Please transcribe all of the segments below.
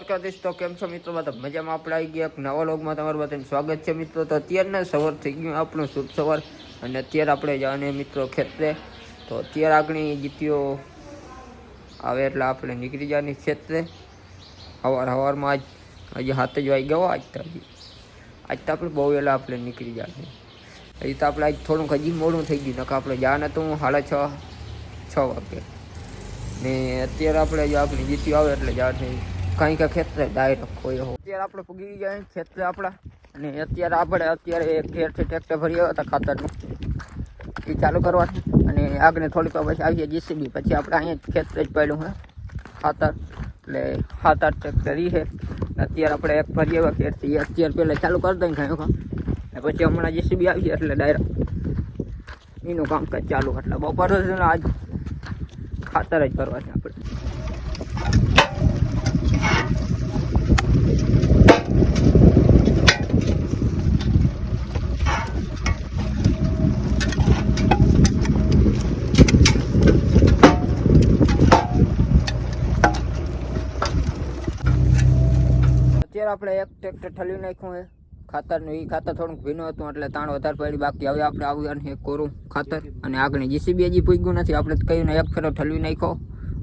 દ્વારકાધીશ। તો કેમ છો મિત્રો? બધા મજામાં? આપણે આવી ગયા એક નવા વ્લોગમાં તમારું બધાનું સ્વાગત છે મિત્રો। તો અત્યારના સવાર થઈ ગયું આપણું શુભ સવાર, અને અત્યારે આપણે જવાને મિત્રો ખેતરે। તો અત્યારે આગળની જીતીઓ આવે એટલે આપણે નીકળી જવાની ખેતરે સવારમાં। હજી 7 જ વાગી ગયા। આજ તો આપણે બહુ વહેલા આપણે નીકળી જશે। હજી તો આપણે આજ થોડુંક હજી મોડું થઈ ગયું, નકા આપણે જવાના તો 6:30 વાગે ને અત્યારે આપણે જો આપણી જીતી આવે એટલે જશે કંઈક ખેતરે ડાયરેક્ટ કોઈ હો। અત્યારે આપણે પૂગી ગયા ખેતરે આપણા, અને અત્યારે ઘેરથી ટ્રેક્ટર ભરી આવ્યા હતા ખાતરનું, એ ચાલુ કરવાનું। અને આગળ થોડીક પછી આવી જાય જીસીબી, પછી આપણે અહીંયા ખેતરે જ પડ્યું હે ખાતર, એટલે 7-8 ટ્રેક્ટર છે। અત્યારે આપણે એક ભરી આવ્યા ઘેરથી, અત્યારે પહેલાં ચાલુ કરી દઈએ કાંઈ ને પછી હમણાં જીસીબી આવી જાય એટલે ડાયરેક્ટ એનું કામકાજ ચાલુ। એટલે બપોર આજ ખાતર જ કરવા છે આપણે। અત્યારે આપણે એક ટ્રેક્ટર ઠલી નાખ્યું છે ખાતરનું, એ ખાતર થોડુંક ભીનું હતું એટલે તાણ વધારે પડી, બાકી હવે આપણે આવ્યું એક કોરું ખાતર। અને આગળની જીસીબી હજી પૂગ્યું નથી, આપણે કહ્યું ને એક ફેરો ઠલવી નાખ્યો,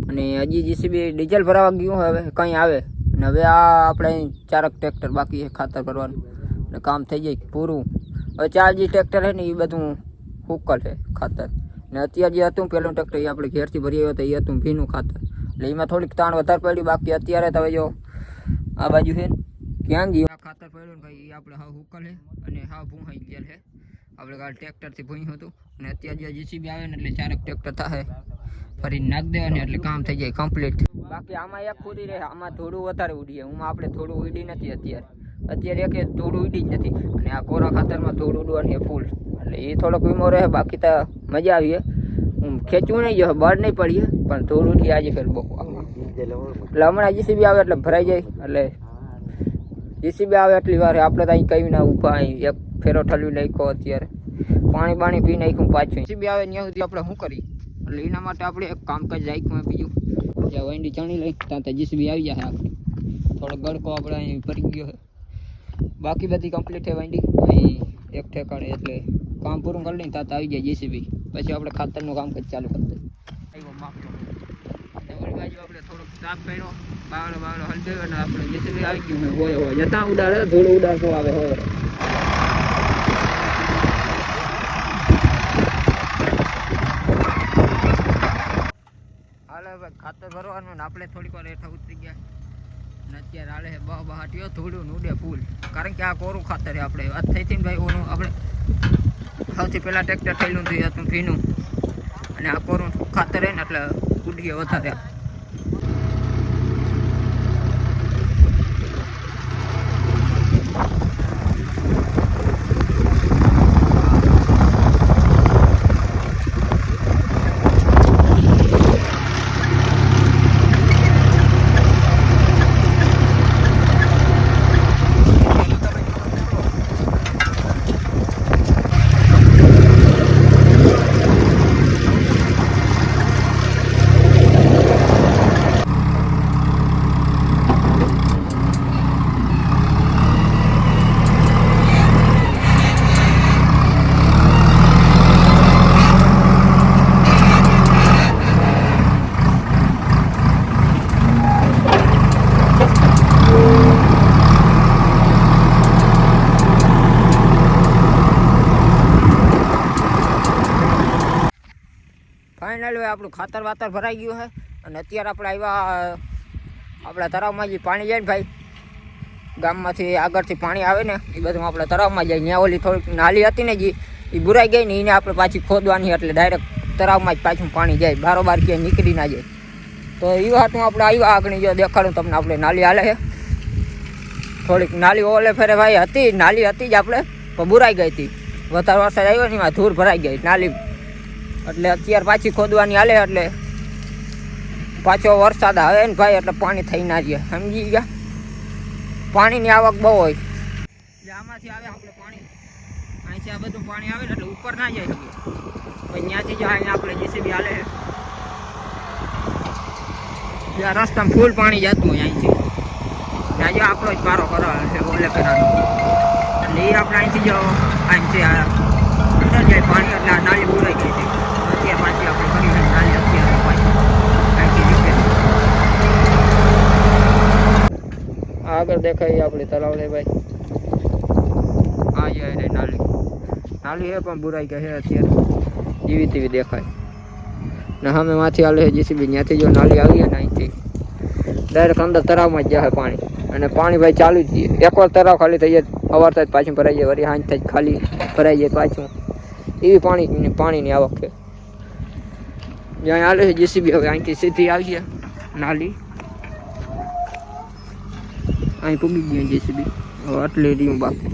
અને હજી જીસીબી ડીઝલ ભરાવા ગયું હવે કંઈ આવે, અને હવે આ આપણે 4 ટ્રેક્ટર બાકી છે ખાતર ભરવાનું, એટલે કામ થઈ જાય પૂરું। હવે 4 જે ટ્રેક્ટર છે ને એ બધું હુકલ છે ખાતર, ને અત્યારે જે હતું પહેલું ટ્રેક્ટર એ આપણે ઘેરથી ભરી આવ્યો હતો, એ હતું ભીનું ખાતર, એટલે એમાં થોડીક તાણ વધારે પડી। બાકી અત્યારે તો હવે જો આ બાજુ છે ક્યાં ગયું આ ખાતર પડ્યું ને ભાઈ, એ આપણે હાવ હુકલ છે અને હાવ ભૂંહાઈ ગયેલ છે। આપણે કાલ ટ્રેક્ટરથી ભૂંયું હતું, અને અત્યારે જે જીસીબી આવે ને એટલે 4 ટ્રેક્ટર થાય ફરી નાખ દેવાની એટલે કામ થઈ જાય કમ્પ્લીટ। બાકી આમાં એક ઉડી રહે, આમાં થોડું વધારે ઉડીએ, આપણે થોડું ઉડી નથી અત્યારે એક થોડું ઉડી જ નથી, અને આ કોરા ખાતરમાં થોડું ઉડવાની ફૂલ, એટલે એ થોડોક વીમો રહે। બાકી તો મજા આવીએ, હું ખેંચવું નહીં જો બળ નહીં પડીએ, પણ થોડું ઉડી આજે ફેર બહુ એટલે હમણાં જીસીબી આવે એટલે ભરાઈ જાય, એટલે જીસીબી આવે એટલી વાર આપણે તો અહીં કઈ ના ઊભા, અહીં એક ફેરો ઠલવી નાખ્યો, અત્યારે પાણી પી નાખ્યું પાછું। જીસીબી આવે ત્યાં સુધી આપણે શું કરી, એટલે એના માટે આપણે એક કામકાજ રાખ્યું બીજું, જ્યાં વંડી ચણી લઈ ત્યાં તો જીસીબી આવી જાય આપણે, થોડો ગડકો આપણે અહીં ભરી ગયો છે, બાકી બધી કમ્પ્લીટ છે વંડી અહીં એક ઠેકાણે, એટલે કામ પૂરું કરી લઈને ત્યાં આવી જાય જીસીબી, પછી આપણે ખાતરનું કામકાજ ચાલુ કરી દઈએ। આપણે થોડોક સાફ કર્યો, બાવળો હલદે, અને આપણે જેસીબી આવી ગયું હોય જતા ઉડાડે, થોડું ઉડાડતો આવે હોય। હાલે ભાઈ ખાતર ભરવાનું, ને આપણે થોડીક વાર હેઠા ઉતરી ગયા, અને અત્યારે હાલે છે બહાટીઓ થોડું ઉડે ફૂલ, કારણ કે આ કોરું ખાતર છે આપણે વાત થઈ હતી ને ભાઈ, ઓનું આપણે સૌથી પહેલાં ટ્રેક્ટર થયેલું હતું ભીનું, અને આ કોરું ખાતર છે ને એટલે ઉડીએ વધારે। ફાઇનલ હોય આપણું ખાતર વાતર ભરાઈ ગયું છે, અને અત્યારે આપણે આવ્યા આપણા તળાવમાં જે પાણી જાય ને ભાઈ, ગામમાંથી આગળથી પાણી આવે ને એ બધું આપણે તળાવમાં જાય, ત્યાં ઓલી થોડીક નાલી હતી ને જે એ બુરાઈ ગઈ ને, એને આપણે પાછી ખોદવાની, એટલે ડાયરેક્ટ તળાવમાં જ પાછું પાણી જાય, બારોબાર ક્યાંય નીકળી ના જાય। તો એ વાતમાં આપણે આવ્યા આગળ જો દેખાડું તમને, આપણે નાલી હાલે છે થોડીક, નાલી ઓલે ફેરે ભાઈ હતી નાલી હતી જ આપણે, પણ બુરાઈ ગઈ હતી, વધારે વરસાદ આવ્યો ને એમાં ધૂળ ભરાઈ ગઈ નાલી, એટલે અત્યારે પાછી ખોદવાની હાલે, એટલે પાછો વરસાદ આવે ને ભાઈ એટલે પાણી થઈ ના જાય, સમજી ગયા? પાણીની આવક બહુ હોય, એટલે આમાંથી આવે આપણે પાણી, અહીંથી આ બધું પાણી આવે ને એટલે ઉપર ના જાય શકીએ, પછી ત્યાંથી જ આપણે જેસીબી હાલે, ત્યાં રસ્તામાં ફૂલ પાણી જતું હોય અહીંથી, આજે આપણો જ પારો કરાવે છે ઓલે પેલાનો. એટલે એ આપણે અહીંથી જો અહીંથી અંદર જાય પાણી એટલે આ નાળી બોલાઈ ગઈ છે. અત્યારે પાછી આપણે કરી નાળી અત્યારે પાછી અહીંથી રિપેર. આગળ દેખાય આપણે તળાવ છે ભાઈ. આ જાય નાળી નાળી હે પણ બુરાઈ ગઈ છે અત્યારે જેવી તેવી દેખાય. ને સામે માંથી આલે જીસીબી ત્યાંથી જો નાળી આવી ને અહીંથી ડાયરેક્ટ અંદર તળાવમાં જ જાય પાણી. અને પાણી ભાઈ ચાલુ જ જઈએ. એકવાર તળાવ ખાલી થઈ જાય સવાર થાય પાછું ભરાઈ જાય, વળી સાંજ થાય ખાલી ભરાઈ જાય પાછું. એવી પાણીની આવક છે. જ્યાં આલે છે જીસીબી હવે અહીંથી સીધી આવી ગયા નાલી. અહીં પૂગી ગઈ જીસીબી. હવે આટલી રહ્યું બાકી.